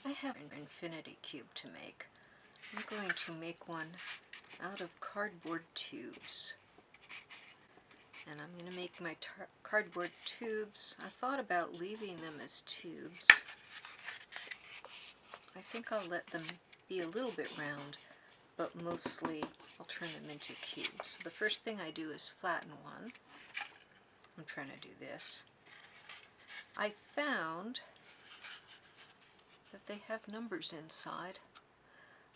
I have an infinity cube to make. I'm going to make one out of cardboard tubes. And I'm going to make my cardboard tubes. I thought about leaving them as tubes. I think I'll let them be a little bit round, but mostly I'll turn them into cubes. So the first thing I do is flatten one. I'm trying to do this. I found that they have numbers inside.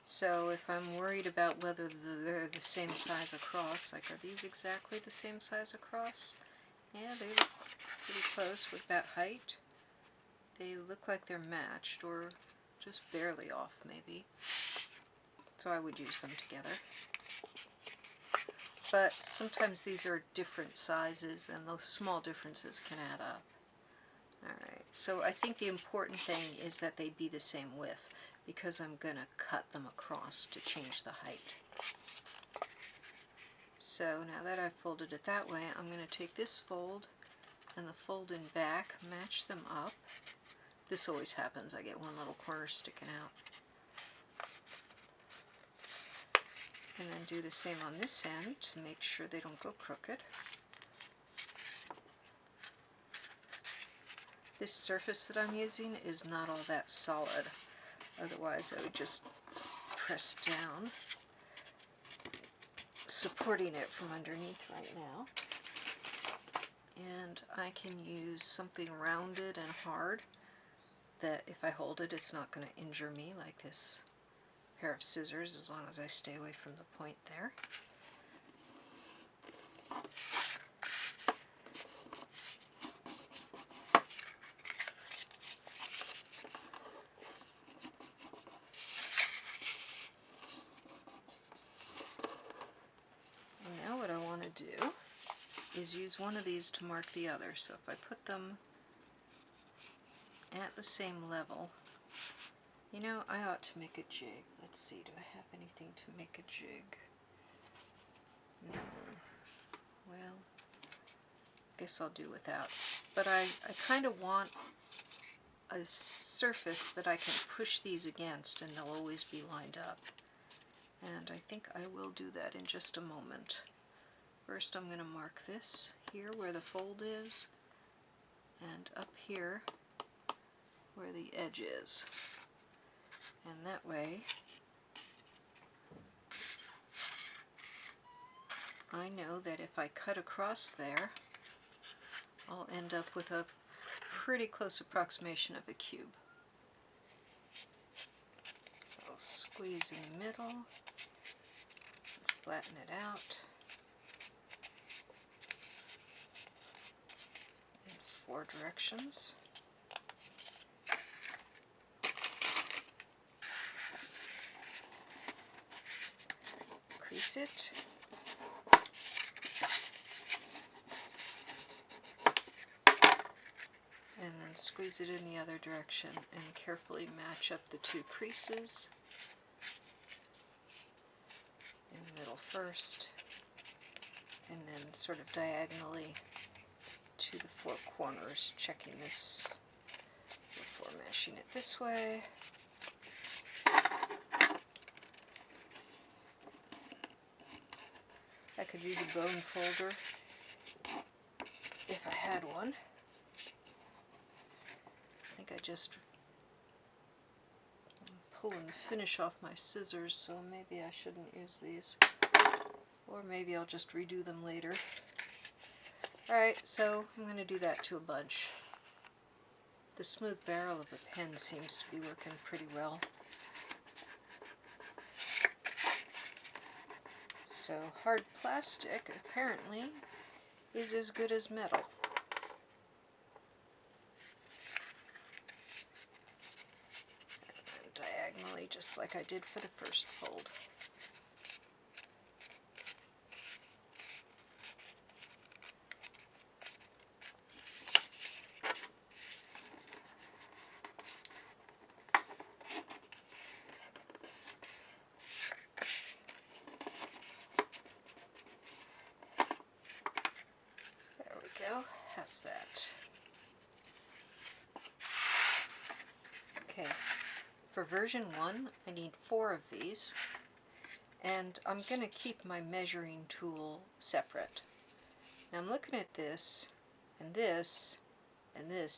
So if I'm worried about whether they're the same size across, like are these exactly the same size across? Yeah, they look pretty close with that height. They look like they're matched, or just barely off maybe. So I would use them together. But sometimes these are different sizes and those small differences can add up. Alright, so I think the important thing is that they be the same width, because I'm going to cut them across to change the height. So now that I've folded it that way, I'm going to take this fold and the fold in back, match them up. This always happens, I get one little corner sticking out. And then do the same on this end to make sure they don't go crooked. This surface that I'm using is not all that solid, otherwise I would just press down, supporting it from underneath right now. And I can use something rounded and hard that if I hold it, it's not going to injure me, like this pair of scissors, as long as I stay away from the point there. And now what I want to do is use one of these to mark the other. So if I put them at the same level, you know, I ought to make a jig. Let's see, do I have anything to make a jig? No. Well, guess I'll do without. But I kind of want a surface that I can push these against and they'll always be lined up. And I think I will do that in just a moment. First I'm going to mark this here where the fold is, and up here where the edge is. And that way I know that if I cut across there, I'll end up with a pretty close approximation of a cube. I'll squeeze in the middle, flatten it out, in 4 directions. Crease it. And then squeeze it in the other direction and carefully match up the 2 creases. In the middle first, and then sort of diagonally to the 4 corners, checking this before mashing it this way. I could use a bone folder if I had one. I think I just pulling the finish off my scissors, so maybe I shouldn't use these. Or maybe I'll just redo them later. Alright, so I'm going to do that to a bunch. The smooth barrel of a pen seems to be working pretty well. So hard plastic apparently is as good as metal. And diagonally, just like I did for the first fold. How's that? Okay, for version 1, I need 4 of these, and I'm going to keep my measuring tool separate. Now I'm looking at this, and this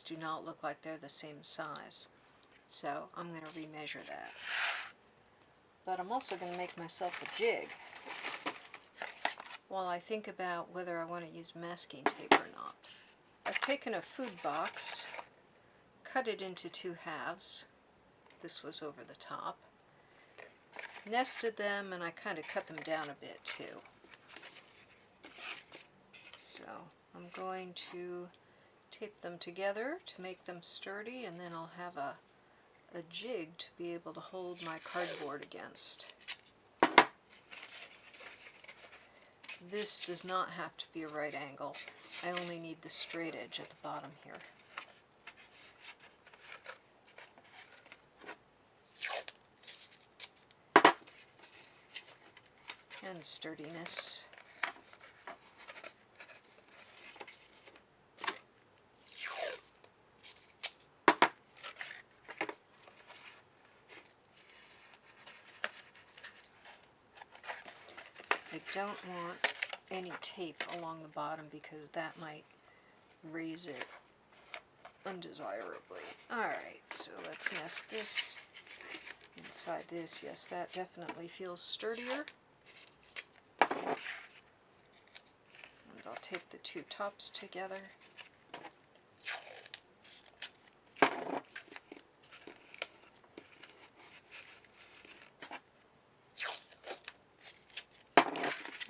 do not look like they're the same size, so I'm going to remeasure that. But I'm also going to make myself a jig while I think about whether I want to use masking tape or not. I've taken a food box, cut it into 2 halves. This was over the top. Nested them, and I kind of cut them down a bit too. So I'm going to tape them together to make them sturdy, and then I'll have a jig to be able to hold my cardboard against. This does not have to be a right angle. I only need the straight edge at the bottom here. And sturdiness. I don't want any tape along the bottom because that might raise it undesirably. Alright, so let's nest this inside this. Yes, that definitely feels sturdier. And I'll tape the 2 tops together.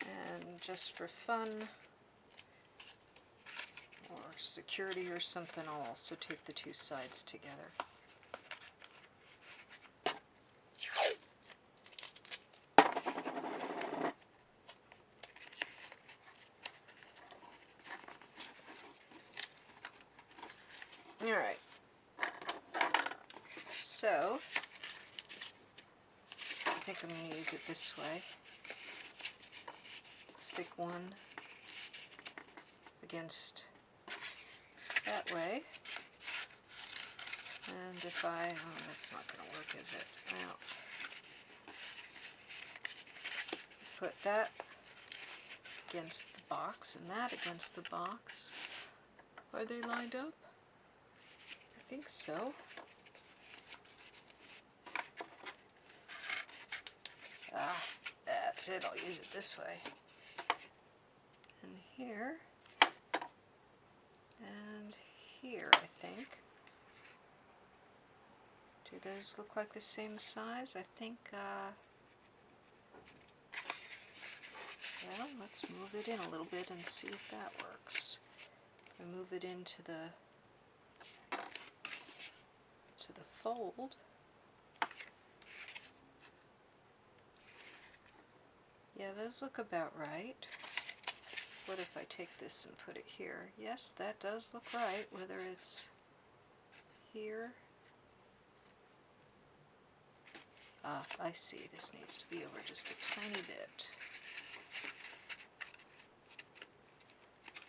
And just for fun, or security or something, I'll also tape the 2 sides together. Alright, so I think I'm going to use it this way. Stick one against that way, and if I, oh, that's not going to work, is it? Well, put that against the box and that against the box. Are they lined up? I think so. Ah, that's it. I'll use it this way. And here, and here, I think. Do those look like the same size? I think, well, let's move it in a little bit and see if that works. I move it into the fold. Yeah, those look about right. What if I take this and put it here? Yes, that does look right, whether it's here. Ah, I see. This needs to be over just a tiny bit.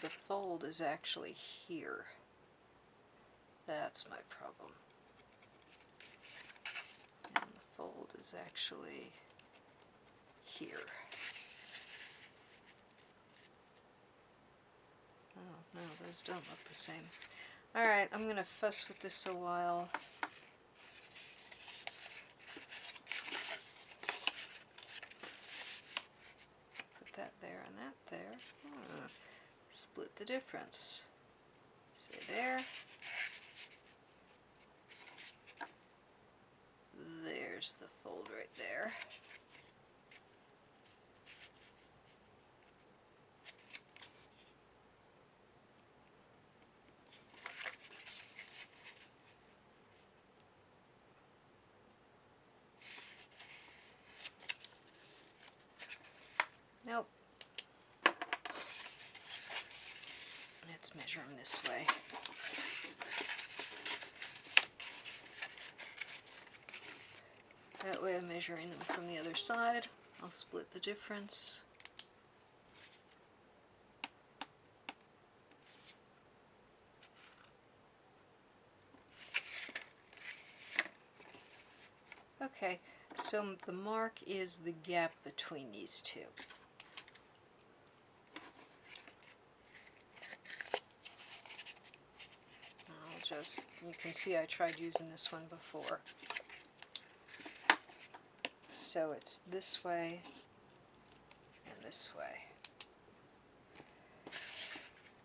The fold is actually here. That's my problem. And the fold is actually here. Oh, no, those don't look the same. Alright, I'm going to fuss with this a while. Put that there and that there. Split the difference. Say there. There's the fold right there. Nope. Let's measure them this way. That way I'm measuring them from the other side. I'll split the difference. Okay, so the mark is the gap between these two. I'll just, you can see I tried using this one before. So it's this way and this way.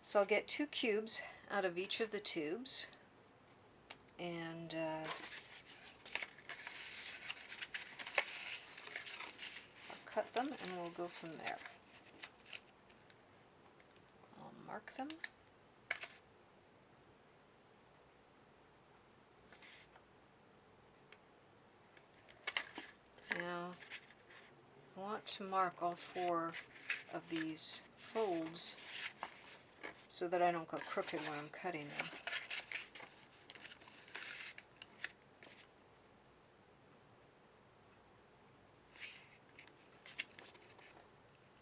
So I'll get 2 cubes out of each of the tubes, and I'll cut them and we'll go from there. I'll mark them. Now, I want to mark all 4 of these folds so that I don't go crooked when I'm cutting them.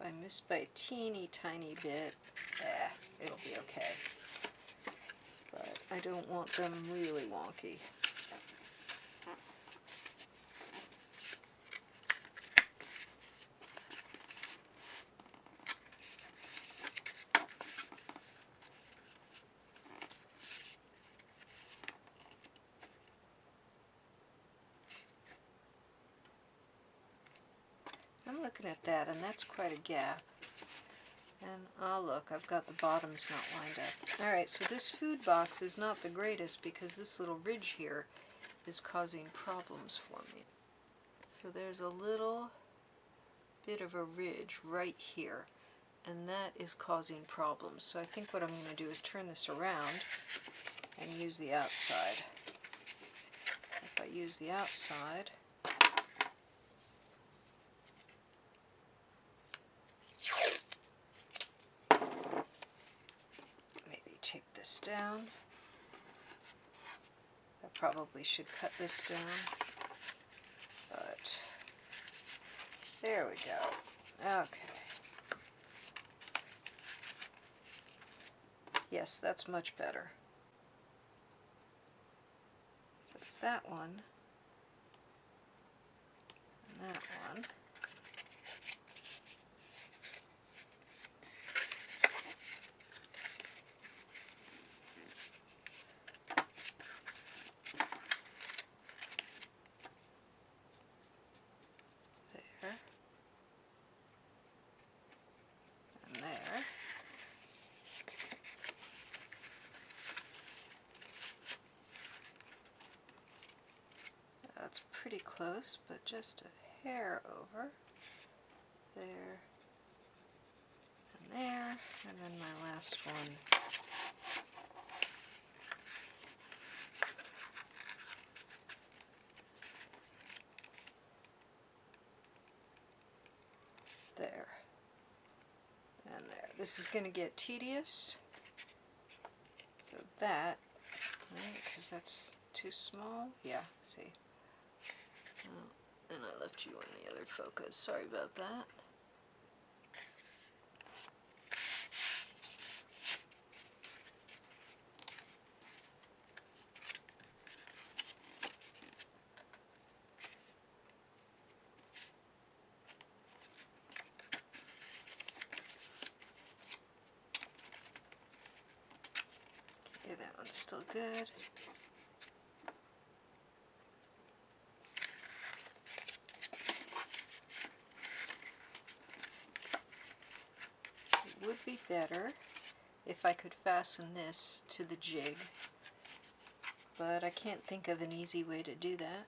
If I miss by a teeny tiny bit, it'll be okay. But I don't want them really wonky. I'm looking at that, and that's quite a gap. And oh look, I've got the bottoms not lined up. Alright, so this food box is not the greatest because this little ridge here is causing problems for me. So there's a little bit of a ridge right here, and that is causing problems. So I think what I'm going to do is turn this around and use the outside. If I use the outside, maybe tape this down. I probably should cut this down, but there we go. Okay. Yes, that's much better. So it's that one, and that one. There. And there. That's pretty close, but just a hair over. There. And there. And then my last one. There. And there. This is going to get tedious. So that, right, because that's too small. Yeah, see. Oh, and I left you on the other focus. Sorry about that. Okay, that one's still good. It would be better if I could fasten this to the jig, but I can't think of an easy way to do that.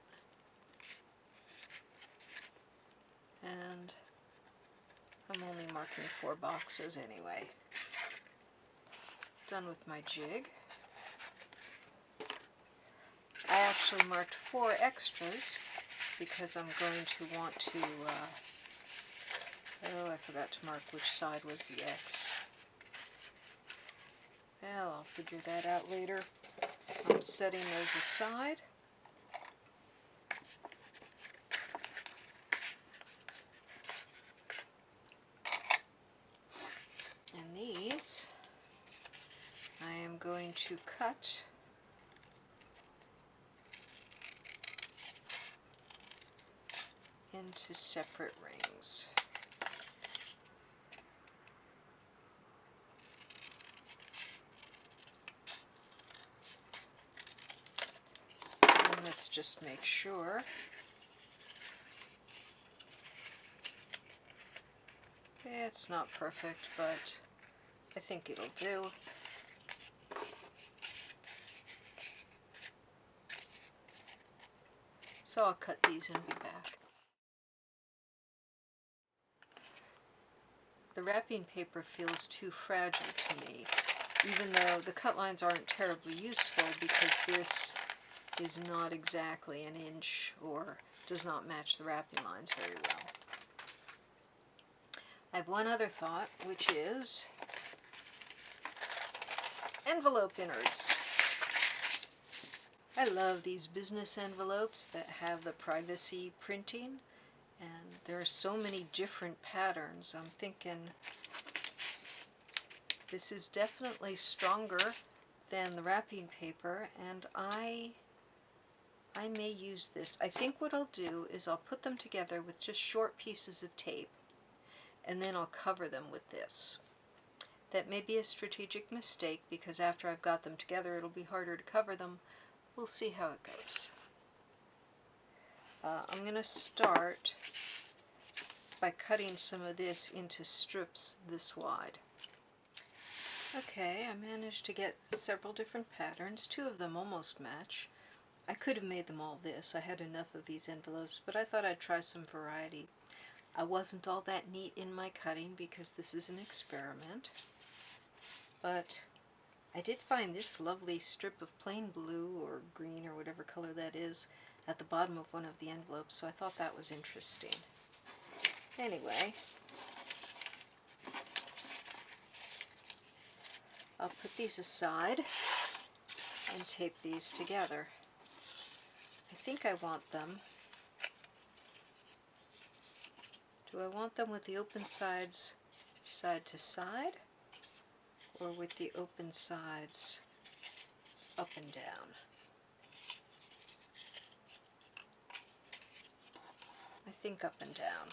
And I'm only marking 4 boxes anyway. Done with my jig. I actually marked 4 extras because I'm going to want to, oh, I forgot to mark which side was the X. Well, I'll figure that out later. I'm setting those aside. And these I am going to cut into separate rings. And let's just make sure. It's not perfect, but I think it'll do. So I'll cut these and be back. The wrapping paper feels too fragile to me, even though the cut lines aren't terribly useful because this is not exactly an inch or does not match the wrapping lines very well. I have one other thought, which is envelope innards. I love these business envelopes that have the privacy printing, and there are so many different patterns. I'm thinking this is definitely stronger than the wrapping paper, and I may use this. I think what I'll do is I'll put them together with just short pieces of tape, and then I'll cover them with this. That may be a strategic mistake because after I've got them together it'll be harder to cover them. We'll see how it goes. I'm going to start by cutting some of this into strips this wide. Okay, I managed to get several different patterns. Two of them almost match. I could have made them all this. I had enough of these envelopes, but I thought I'd try some variety. I wasn't all that neat in my cutting because this is an experiment, but I did find this lovely strip of plain blue or green or whatever color that is at the bottom of one of the envelopes, so I thought that was interesting. Anyway, I'll put these aside and tape these together. I think I want them. Do I want them with the open sides side to side, or with the open sides up and down? I think up and down.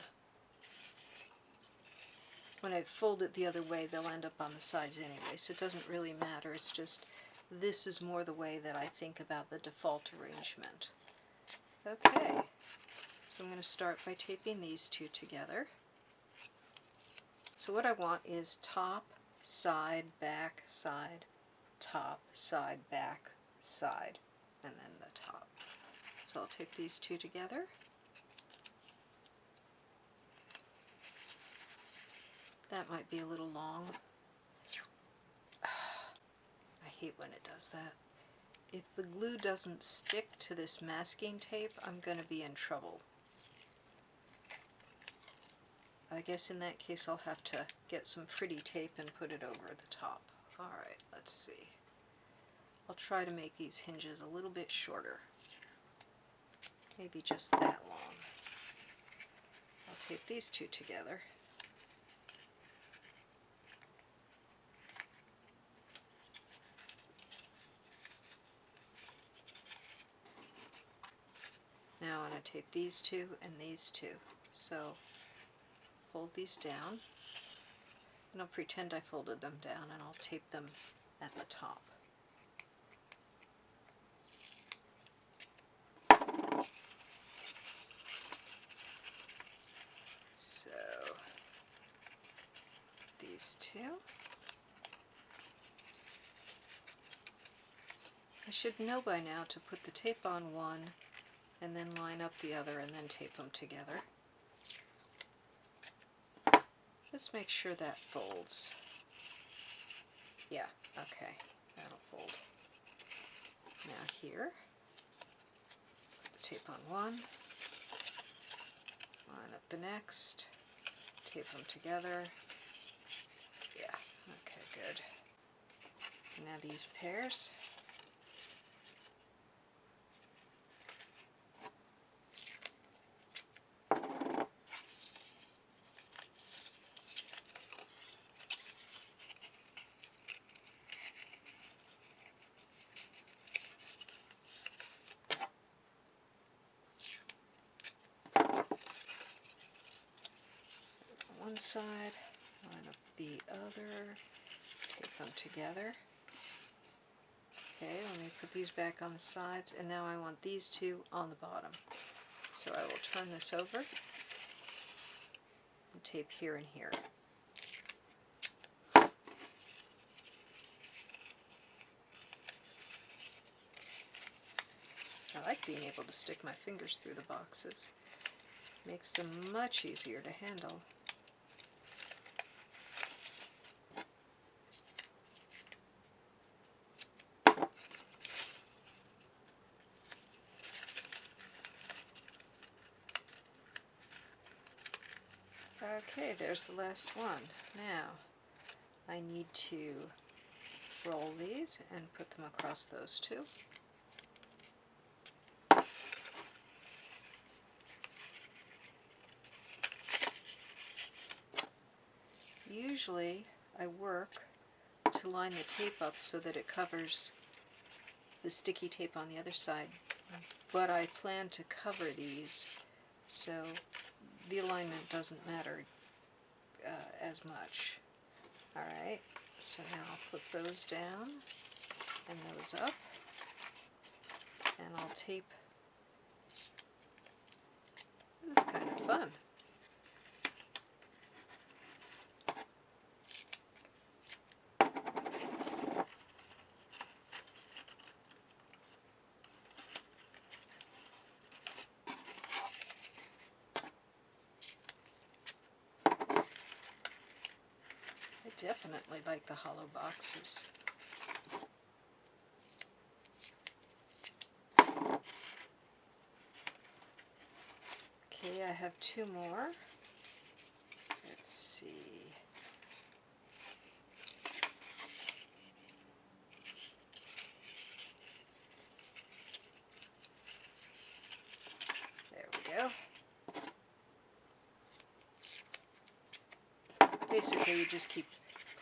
When I fold it the other way, they'll end up on the sides anyway, so it doesn't really matter. It's just this is more the way that I think about the default arrangement. Okay, so I'm going to start by taping these two together. So what I want is top, side, back, side, top, side, back, side, and then the top. So I'll tape these two together. That might be a little long. I hate when it does that. If the glue doesn't stick to this masking tape, I'm going to be in trouble. I guess in that case I'll have to get some pretty tape and put it over the top. Alright, let's see. I'll try to make these hinges a little bit shorter. Maybe just that long. I'll tape these two together. Now I'm going to tape these two and these two. So fold these down, and I'll pretend I folded them down, and I'll tape them at the top. So these two. I should know by now to put the tape on one and then line up the other and then tape them together. Let's make sure that folds. Yeah, okay, that'll fold. Now here, put the tape on one, line up the next, tape them together. Yeah, okay, good. Now these pairs. one side, line up the other, tape them together. Okay, let me put these back on the sides, and now I want these two on the bottom. So I will turn this over and tape here and here. I like being able to stick my fingers through the boxes. Makes them much easier to handle. Okay, there's the last one. Now, I need to roll these and put them across those two. Usually, I work to line the tape up so that it covers the sticky tape on the other side, but I plan to cover these so the alignment doesn't matter as much. Alright, so now I'll flip those down and those up, and I'll tape. This is kind of fun. I definitely like the hollow boxes. Okay, I have two more. Let's see. There we go. Basically, you just keep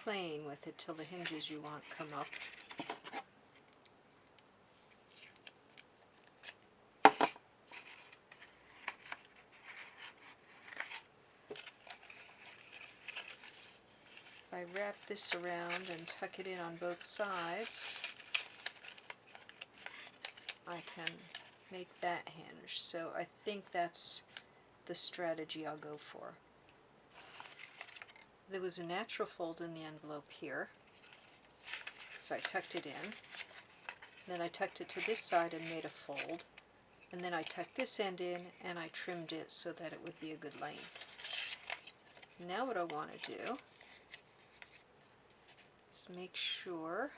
playing with it till the hinges you want come up. If I wrap this around and tuck it in on both sides, I can make that hinge. So I think that's the strategy I'll go for. There was a natural fold in the envelope here, so I tucked it in. Then I tucked it to this side and made a fold, and then I tucked this end in and I trimmed it so that it would be a good length. Now what I want to do is make sure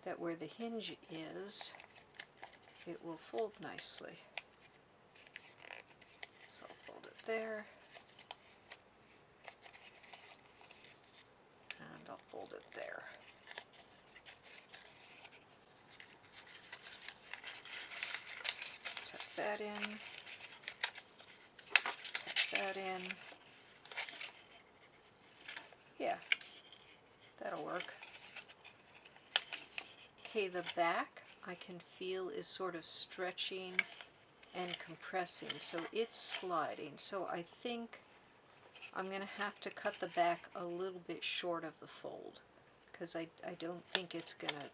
that where the hinge is, it will fold nicely. So I'll fold it there, and I'll fold it there. Tuck that in, tuck that in. Yeah, that'll work. Okay, the back I can feel is sort of stretching and compressing, so it's sliding. So I think I'm going to have to cut the back a little bit short of the fold, because I don't think it's gonna,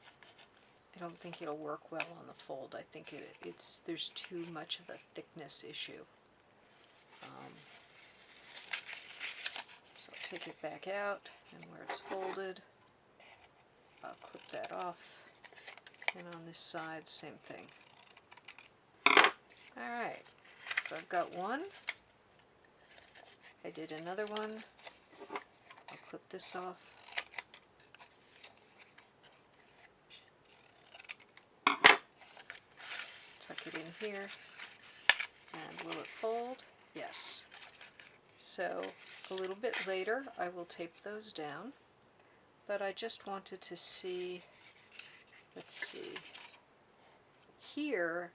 I don't think it'll work well on the fold. I think there's too much of a thickness issue. So I'll take it back out, and where it's folded, I'll clip that off, and on this side, same thing. Alright, so I've got one. I did another one. I'll clip this off. Tuck it in here. And will it fold? Yes. So a little bit later I will tape those down, but I just wanted to see, let's see, here,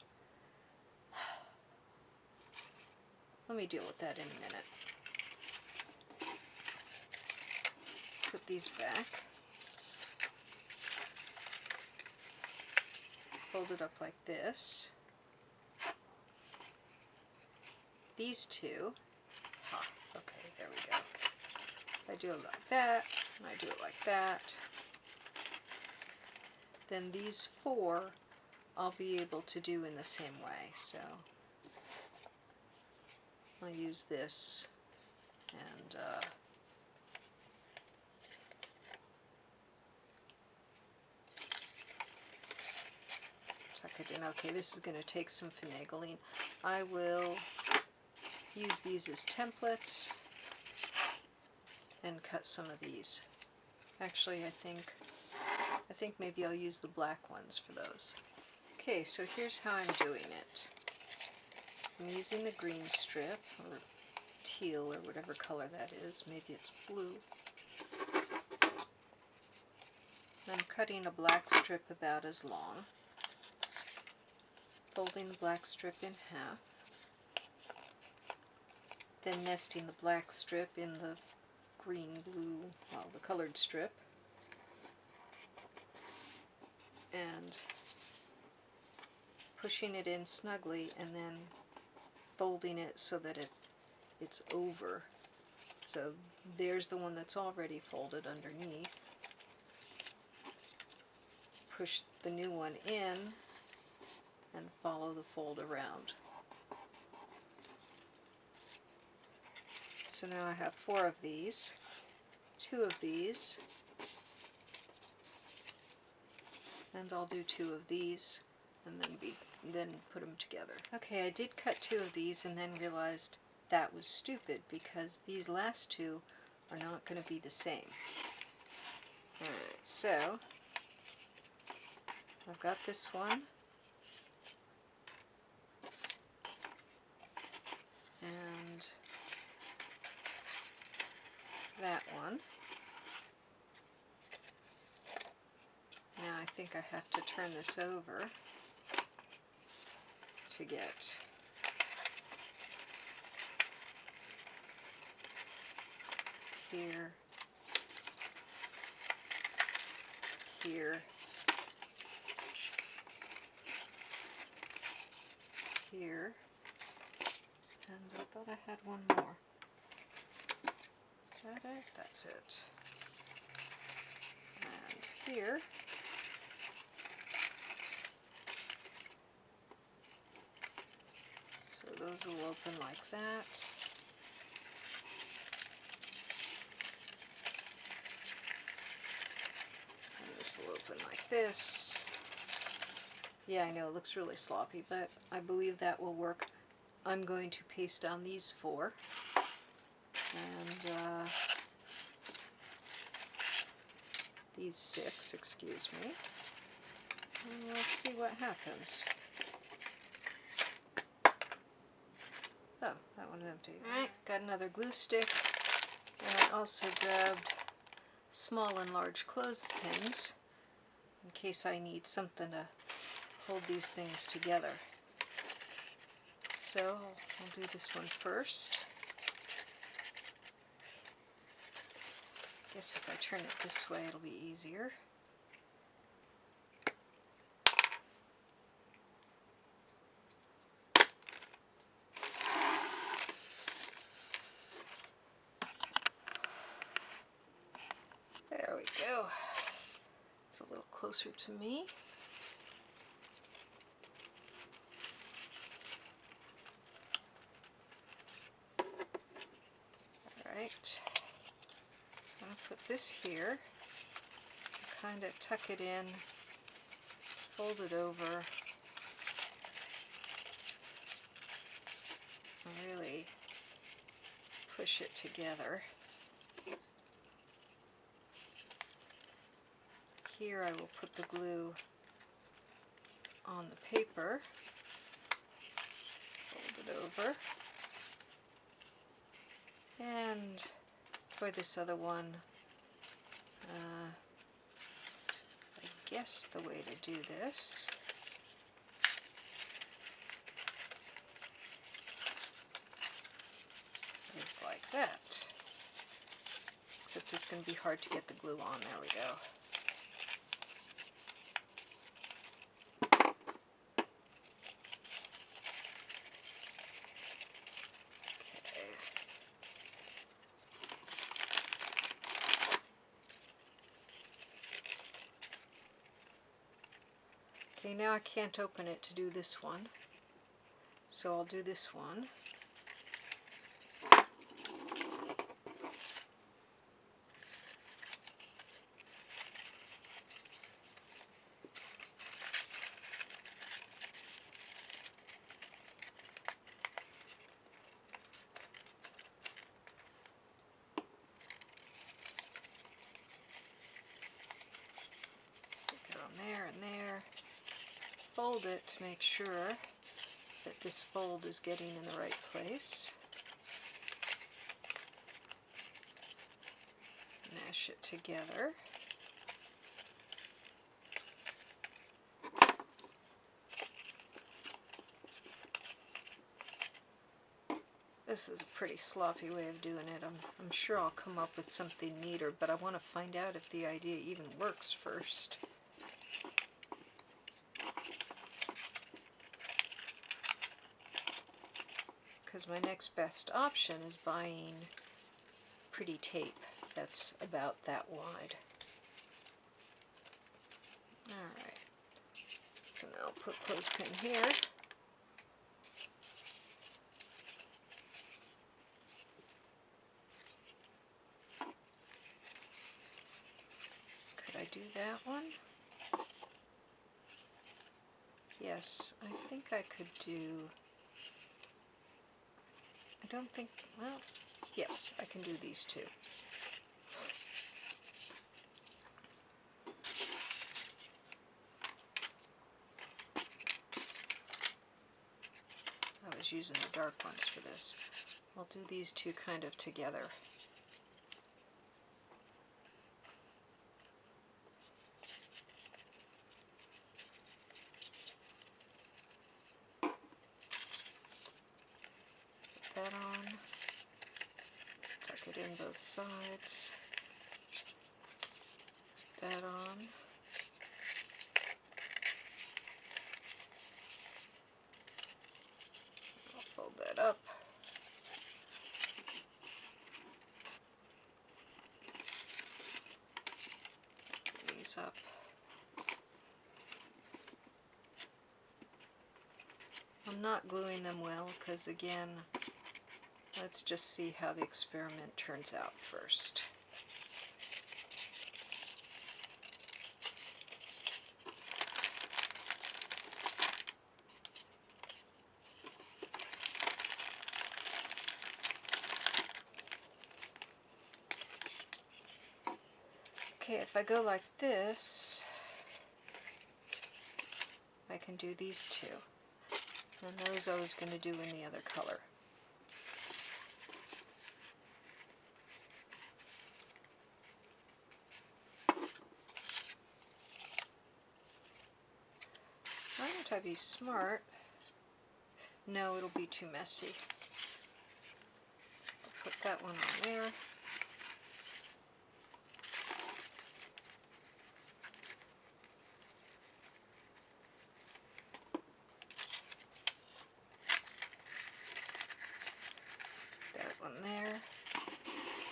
let me deal with that in a minute. Put these back, fold it up like this. These two, okay, there we go. I do it like that, and I do it like that. Then these 4 I'll be able to do in the same way. So I'll use this and tuck it in. Okay, this is going to take some finagling. I will use these as templates and cut some of these. Actually, I think maybe I'll use the black ones for those. Okay, so here's how I'm doing it. I'm using the green strip, or teal, or whatever color that is. Maybe it's blue. I'm cutting a black strip about as long, folding the black strip in half, then nesting the black strip in the green, blue, well, the colored strip, and pushing it in snugly, and then folding it so that it's over. So there's the one that's already folded underneath. Push the new one in and follow the fold around. So now I have 4 of these, 2 of these, and I'll do 2 of these and then put them together. Okay, I did cut 2 of these and then realized that was stupid because these last 2 are not going to be the same. Alright, so I've got this one, and that one. Now I think I have to turn this over to get here, here, here, and I thought I had one more. Is that it? That's it. And here. So those will open like that. And this will open like this. Yeah, I know it looks really sloppy, but I believe that will work. I'm going to paste on these 4. And these 6, excuse me. And let's see what happens. Oh, that one's empty. Alright, got another glue stick, and I also grabbed small and large clothespins in case I need something to hold these things together. So I'll do this one first. I guess if I turn it this way it'll be easier. There we go. It's a little closer to me. Alright. I'm going to put this here, kind of tuck it in, fold it over, and really push it together. Here I will put the glue on the paper, fold it over, and for this other one, I guess the way to do this is like that, except it's going to be hard to get the glue on. There we go. Okay, now I can't open it to do this one, so I'll do this one. Stick it on there and there. Fold it to make sure that this fold is getting in the right place. Mash it together. This is a pretty sloppy way of doing it. I'm sure I'll come up with something neater, but I want to find out if the idea even works first. Because my next best option is buying pretty tape that's about that wide. Alright, so now I'll put clothespin here. Could I do that one? Yes, I think I could do... I don't think... well, yes, I can do these two. I was using the dark ones for this. I'll do these two kind of together. Put that on. Tuck it in both sides. Put that on. I'll fold that up. These up. I'm not gluing them well because, again, let's just see how the experiment turns out first. Okay, if I go like this, I can do these two. And those I was going to do in the other color. Why don't I be smart? No, it'll be too messy. I'll put that one on there. That one there.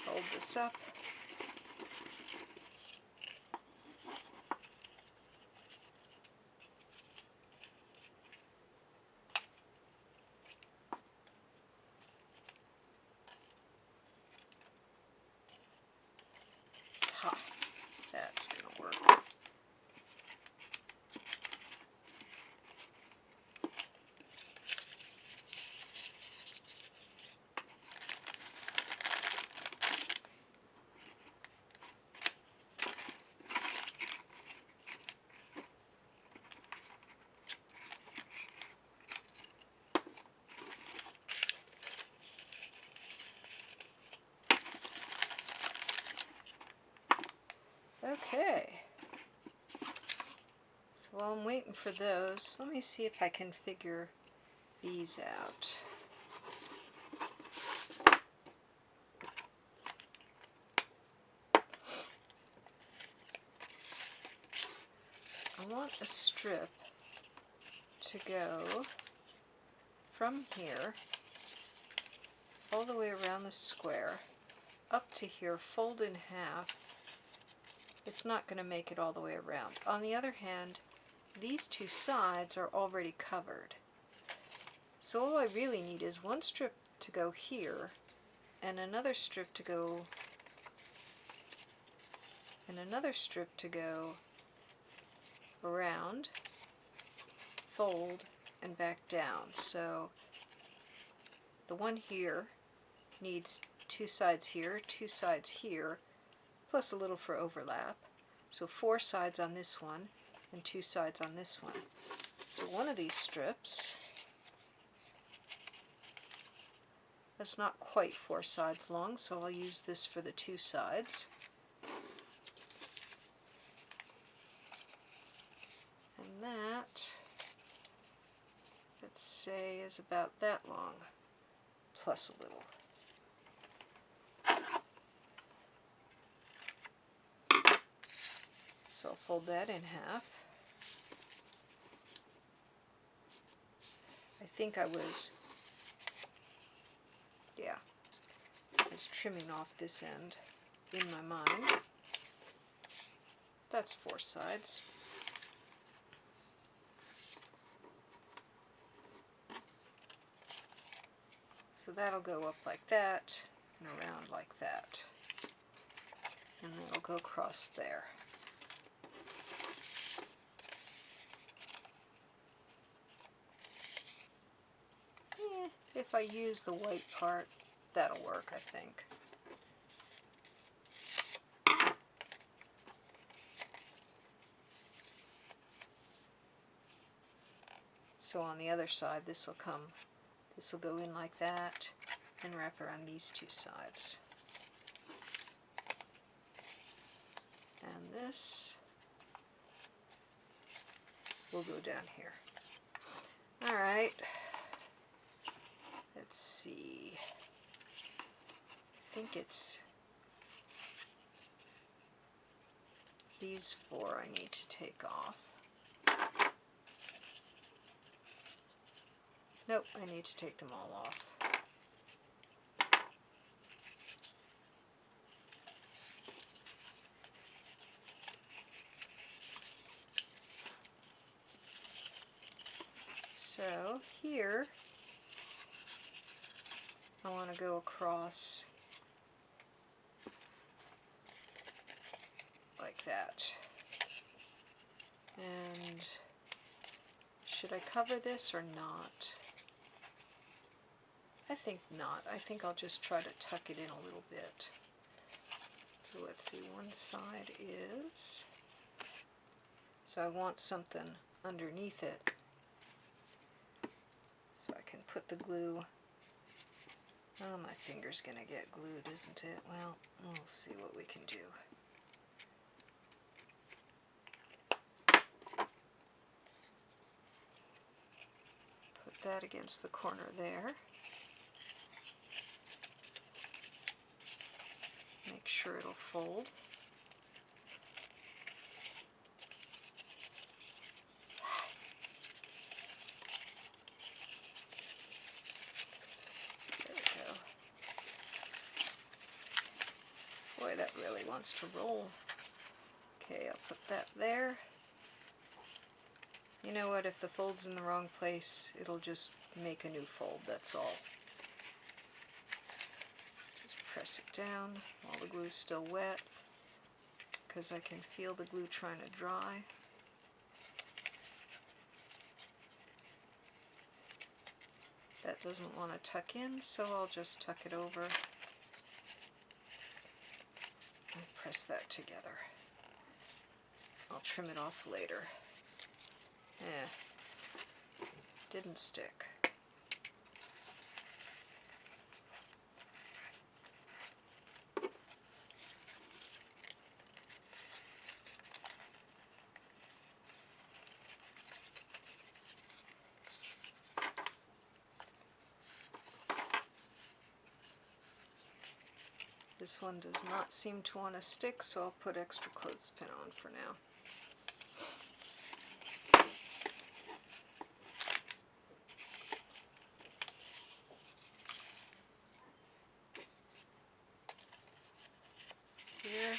Fold this up. Ha! That's going to work. Okay, so while I'm waiting for those, let me see if I can figure these out. I want a strip to go from here all the way around the square up to here, fold in half. It's not going to make it all the way around. On the other hand, these two sides are already covered. So all I really need is one strip to go here and another strip to go around, fold, and back down. So the one here needs two sides here, plus a little for overlap. So 4 sides on this one and 2 sides on this one. So one of these strips, that's not quite 4 sides long, so I'll use this for the 2 sides. And that, let's say, is about that long, plus a little. So I'll fold that in half. I think I was trimming off this end in my mind. That's 4 sides. So that'll go up like that and around like that. And then it'll go across there. If I use the white part, that'll work, I think. So on the other side, this will go in like that and wrap around these 2 sides. And this will go down here. Alright, let's see. I think it's these 4 I need to take off. Nope, I need to take them all off. So here, I want to go across like that. And should I cover this or not? I think not. I think I'll just try to tuck it in a little bit. So let's see, one side is, so I want something underneath it so I can put the glue. Oh, my finger's gonna get glued, isn't it? Well, we'll see what we can do. Put that against the corner there. Make sure it'll fold. There we go. Boy, that really wants to roll. Okay, I'll put that there. You know what, if the fold's in the wrong place, it'll just make a new fold, that's all. Press it down while the glue's still wet, because I can feel the glue trying to dry. That doesn't want to tuck in, so I'll just tuck it over and press that together. I'll trim it off later. Didn't stick. This one does not seem to want to stick, so I'll put extra clothespin on for now. Here,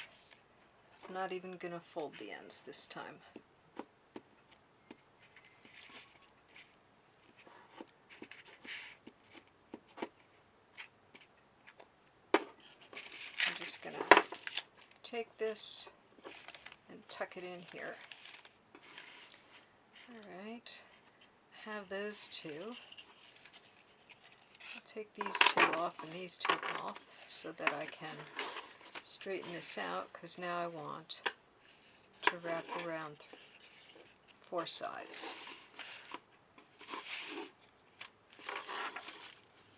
I'm not even going to fold the ends this time. take this and tuck it in here. Alright, have those two. I'll take these two off and these two off so that I can straighten this out, because now I want to wrap around 4 sides.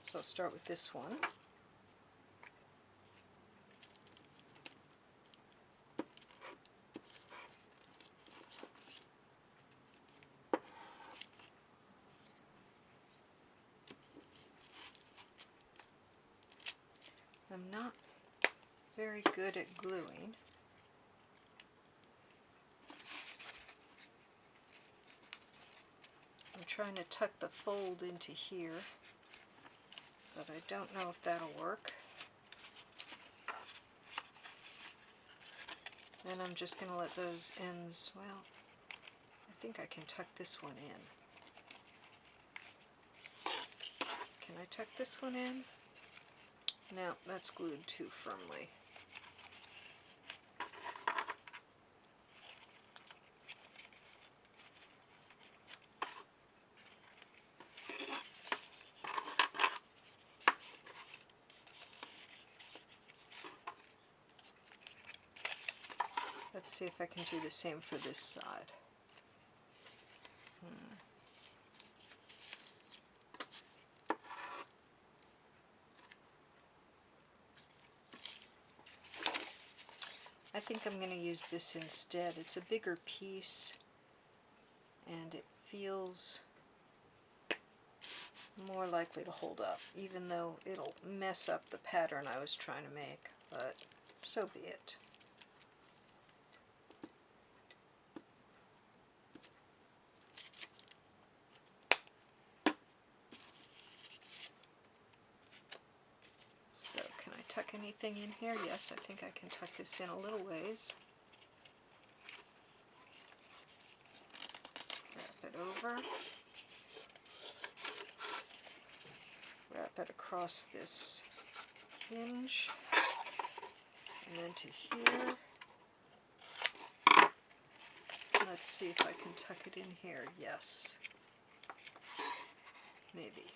So I'll start with this one. I'm not very good at gluing. I'm trying to tuck the fold into here, but I don't know if that'll work. And I'm just going to let those ends, well, I think I can tuck this one in. Can I tuck this one in? No, that's glued too firmly. Let's see if I can do the same for this side. I think I'm going to use this instead. It's a bigger piece and it feels more likely to hold up, even though it'll mess up the pattern I was trying to make, but so be it. So can I tuck anything in here? Yes, I think I can tuck this in a little ways. Wrap it over. Wrap it across this hinge and then to here. Let's see if I can tuck it in here. Yes. Maybe.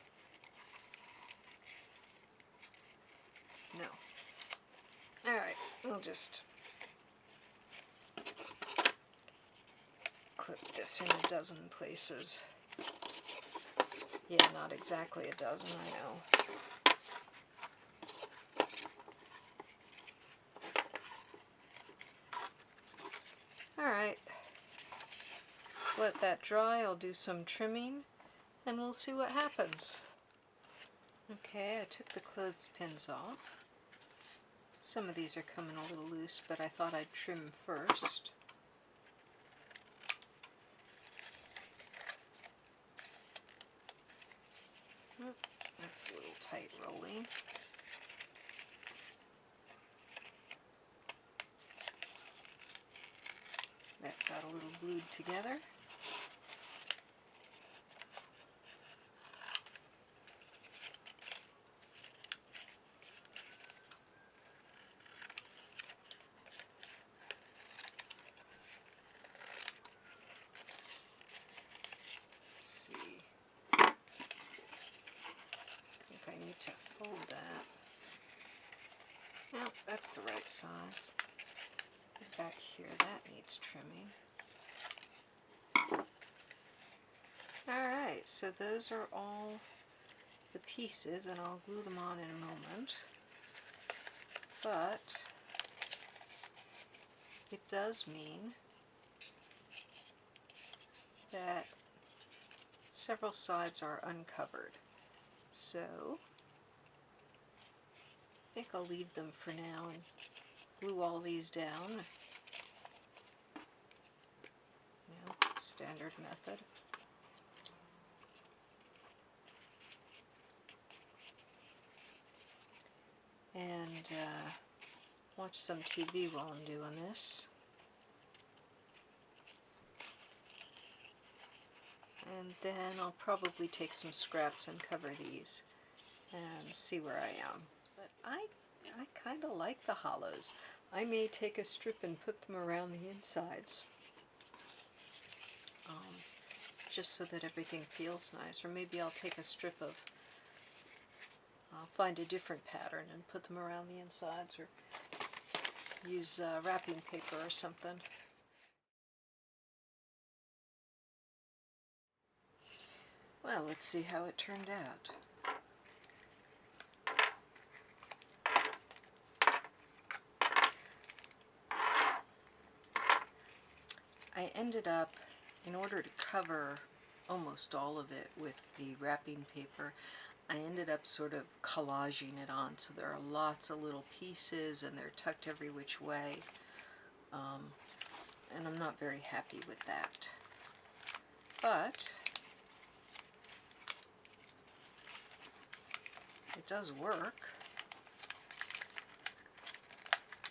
No. Alright, we'll just clip this in a dozen places. Yeah, not exactly a dozen, I know. Alright, let's let that dry. I'll do some trimming and we'll see what happens. Okay, I took the clothespins off. Some of these are coming a little loose, but I thought I'd trim first. That's a little tight rolling. That got a little glued together. I need to fold that. No, that's the right size. Back here, that needs trimming. Alright, so those are all the pieces, and I'll glue them on in a moment. But it does mean that several sides are uncovered. So I think I'll leave them for now and glue all these down. You know, standard method. And watch some TV while I'm doing this. And then I'll probably take some scraps and cover these and see where I am. But I kind of like the hollows. I may take a strip and put them around the insides, just so that everything feels nice. Or maybe I'll take a strip of, I'll find a different pattern and put them around the insides, or use wrapping paper or something. Well, let's see how it turned out. I ended up, in order to cover almost all of it with the wrapping paper, I ended up sort of collaging it on, so there are lots of little pieces and they're tucked every which way, and I'm not very happy with that. But it does work.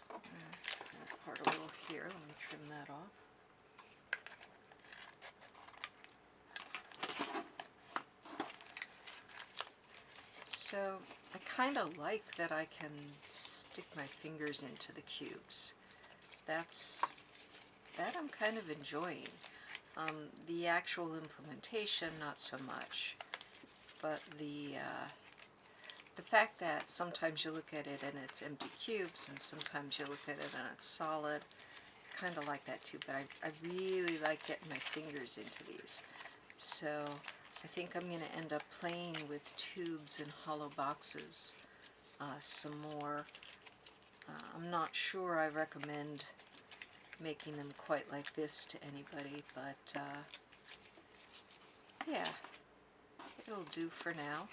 That part a little here, let me trim that off. So I kind of like that I can stick my fingers into the cubes. That I'm kind of enjoying. The actual implementation, not so much, but the fact that sometimes you look at it and it's empty cubes, and sometimes you look at it and it's solid, kind of like that too. But I really like getting my fingers into these. So I think I'm going to end up playing with tubes and hollow boxes some more. I'm not sure I recommend making them quite like this to anybody, but yeah, it'll do for now.